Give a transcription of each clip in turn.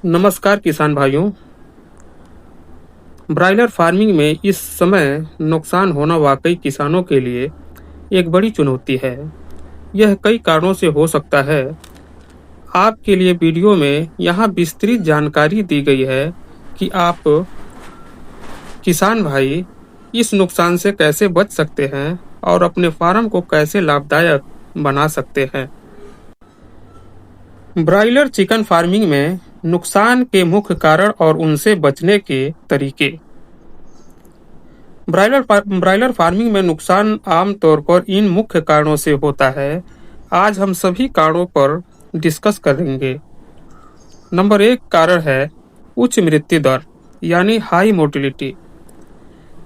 नमस्कार किसान भाइयों। ब्रायलर फार्मिंग में इस समय नुकसान होना वाकई किसानों के लिए एक बड़ी चुनौती है। यह कई कारणों से हो सकता है। आपके लिए वीडियो में यहाँ विस्तृत जानकारी दी गई है कि आप किसान भाई इस नुकसान से कैसे बच सकते हैं और अपने फार्म को कैसे लाभदायक बना सकते हैं। ब्रायलर चिकन फार्मिंग में नुकसान के मुख्य कारण और उनसे बचने के तरीके। ब्रायलर फार्मिंग में नुकसान आमतौर पर इन मुख्य कारणों से होता है। आज हम सभी कारणों पर डिस्कस करेंगे। नंबर 1 कारण है उच्च मृत्यु दर यानी हाई मोर्टेलिटी।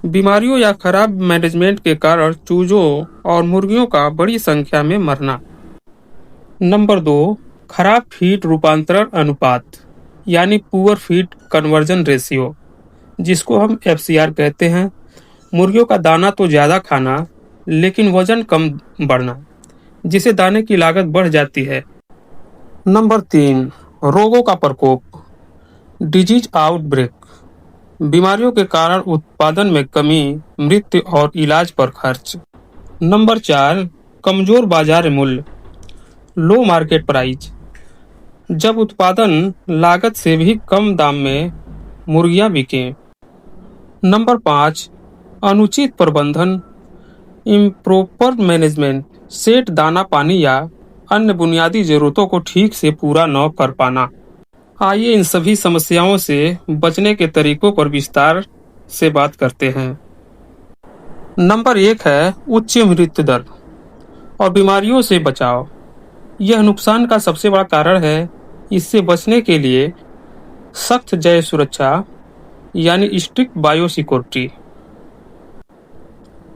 बीमारियों या खराब मैनेजमेंट के कारण चूजों और मुर्गियों का बड़ी संख्या में मरना। नंबर 2 खराब फीड रूपांतरण अनुपात यानी पुअर फीड कन्वर्जन रेशियो, जिसको हम FCR कहते हैं। मुर्गियों का दाना तो ज़्यादा खाना लेकिन वजन कम बढ़ना, जिसे दाने की लागत बढ़ जाती है। नंबर 3 रोगों का प्रकोप, डिजीज आउटब्रेक। बीमारियों के कारण उत्पादन में कमी, मृत्यु और इलाज पर खर्च। नंबर 4 कमजोर बाजार मूल्य, लो मार्केट प्राइस। जब उत्पादन लागत से भी कम दाम में मुर्गियां बिकें। नंबर 5 अनुचित प्रबंधन, इम्प्रॉपर मैनेजमेंट। सेट दाना पानी या अन्य बुनियादी जरूरतों को ठीक से पूरा न कर पाना। आइए इन सभी समस्याओं से बचने के तरीकों पर विस्तार से बात करते हैं। नंबर 1 है उच्च मृत्यु दर और बीमारियों से बचाव। यह नुकसान का सबसे बड़ा कारण है। इससे बचने के लिए सख्त जैव सुरक्षा यानी स्ट्रिक्ट बायोसिक्योरिटी,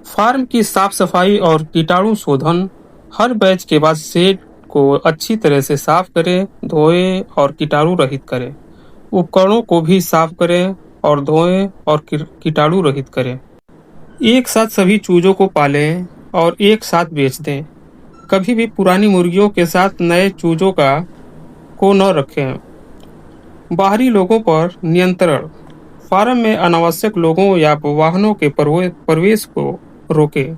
फार्म की साफ सफाई और कीटाणु शोधन। हर बैच के बाद शेड को अच्छी तरह से साफ करें, धोएं और कीटाणु रहित करें। उपकरणों को भी साफ करें और धोएं और कीटाणु रहित करें। एक साथ सभी चूजों को पालें और एक साथ बेच दें। कभी भी पुरानी मुर्गियों के साथ नए चूजों को न रखें। बाहरी लोगों पर नियंत्रण, फार्म में अनावश्यक लोगों या वाहनों के प्रवेश को रोकें।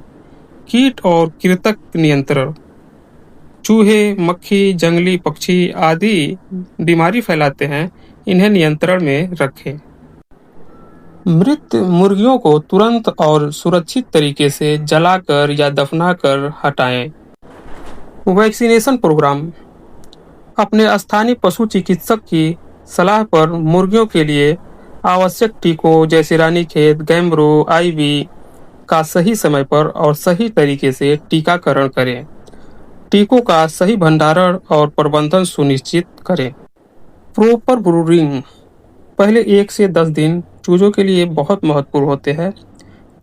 कीट और कृंतक नियंत्रण, चूहे, मक्खी, जंगली पक्षी आदि बीमारी फैलाते हैं, इन्हें नियंत्रण में रखें। मृत मुर्गियों को तुरंत और सुरक्षित तरीके से जलाकर या दफनाकर हटाएं। वैक्सीनेशन प्रोग्राम, अपने स्थानीय पशु चिकित्सक की सलाह पर मुर्गियों के लिए आवश्यक टीकों जैसे रानीखेत, गैम्ब्रो, IB का सही समय पर और सही तरीके से टीकाकरण करें। टीकों का सही भंडारण और प्रबंधन सुनिश्चित करें। प्रॉपर ब्रूडिंग, पहले 1 से 10 दिन चूजों के लिए बहुत महत्वपूर्ण होते हैं।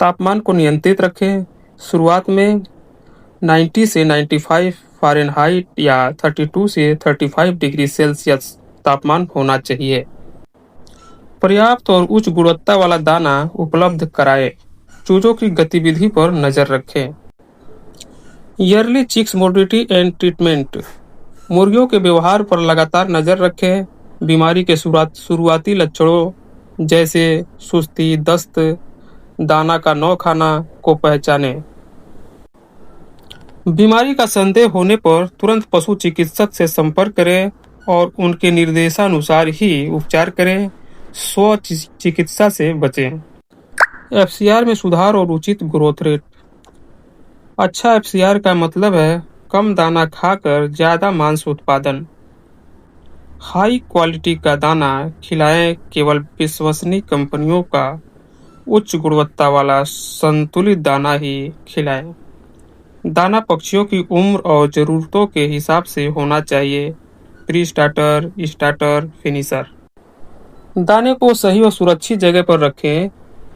तापमान को नियंत्रित रखें। शुरुआत में 90 से 95 फ़ारेनहाइट या 32 से 35 डिग्री सेल्सियस तापमान होना चाहिए। पर्याप्त और उच्च गुणवत्ता वाला दाना उपलब्ध कराएं। चूजों की गतिविधि पर नजर रखें। Early chicks mortality and treatment, मुर्गियों के व्यवहार पर लगातार नजर रखें। बीमारी के शुरुआती लक्षणों जैसे सुस्ती, दस्त, दाना का न खाना को पहचानें। बीमारी का संदेह होने पर तुरंत पशु चिकित्सक से संपर्क करें और उनके निर्देशानुसार ही उपचार करें। स्व चिकित्सा से बचें। FCR में सुधार और उचित ग्रोथ रेट। अच्छा FCR का मतलब है कम दाना खाकर ज्यादा मांस उत्पादन। हाई क्वालिटी का दाना खिलाएं। केवल विश्वसनीय कंपनियों का उच्च गुणवत्ता वाला संतुलित दाना ही खिलाएं। दाना पक्षियों की उम्र और ज़रूरतों के हिसाब से होना चाहिए। Pre starter, starter, finisher. दाने को सही और सुरक्षित जगह पर रखें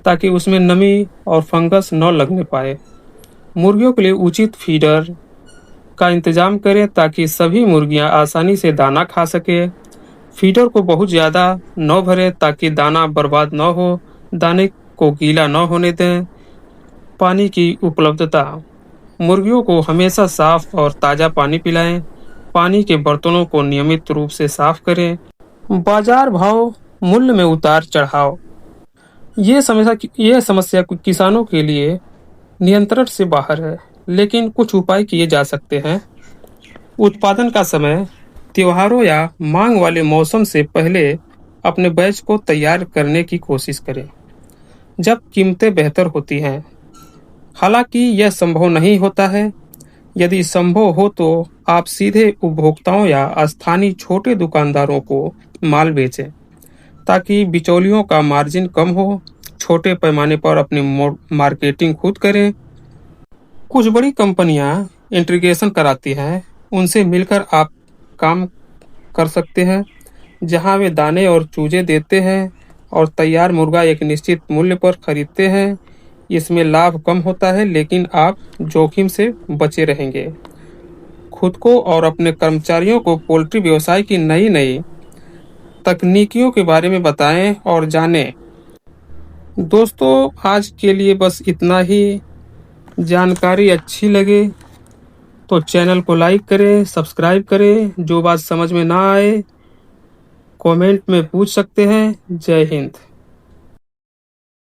ताकि उसमें नमी और फंगस न लगने पाए। मुर्गियों के लिए उचित फीडर का इंतजाम करें ताकि सभी मुर्गियां आसानी से दाना खा सके। फीडर को बहुत ज़्यादा न भरें ताकि दाना बर्बाद न हो। दाने को गीला न होने दें। पानी की उपलब्धता, मुर्गियों को हमेशा साफ और ताज़ा पानी पिलाएं। पानी के बर्तनों को नियमित रूप से साफ करें। बाजार भाव मूल्य में उतार चढ़ाव। ये समस्या किसानों के लिए नियंत्रण से बाहर है, लेकिन कुछ उपाय किए जा सकते हैं। उत्पादन का समय त्योहारों या मांग वाले मौसम से पहले अपने बैच को तैयार करने की कोशिश करें, जब कीमतें बेहतर होती हैं। हालांकि यह संभव नहीं होता है। यदि संभव हो तो आप सीधे उपभोक्ताओं या स्थानीय छोटे दुकानदारों को माल बेचें, ताकि बिचौलियों का मार्जिन कम हो। छोटे पैमाने पर अपनी मार्केटिंग खुद करें। कुछ बड़ी कंपनियां इंटीग्रेशन कराती हैं, उनसे मिलकर आप काम कर सकते हैं, जहां वे दाने और चूजे देते हैं और तैयार मुर्गा एक निश्चित मूल्य पर खरीदते हैं। इसमें लाभ कम होता है, लेकिन आप जोखिम से बचे रहेंगे। खुद को और अपने कर्मचारियों को पोल्ट्री व्यवसाय की नई नई तकनीकियों के बारे में बताएं और जानें। दोस्तों, आज के लिए बस इतना ही। जानकारी अच्छी लगे तो चैनल को लाइक करें, सब्सक्राइब करें। जो बात समझ में ना आए कमेंट में पूछ सकते हैं। जय हिंद।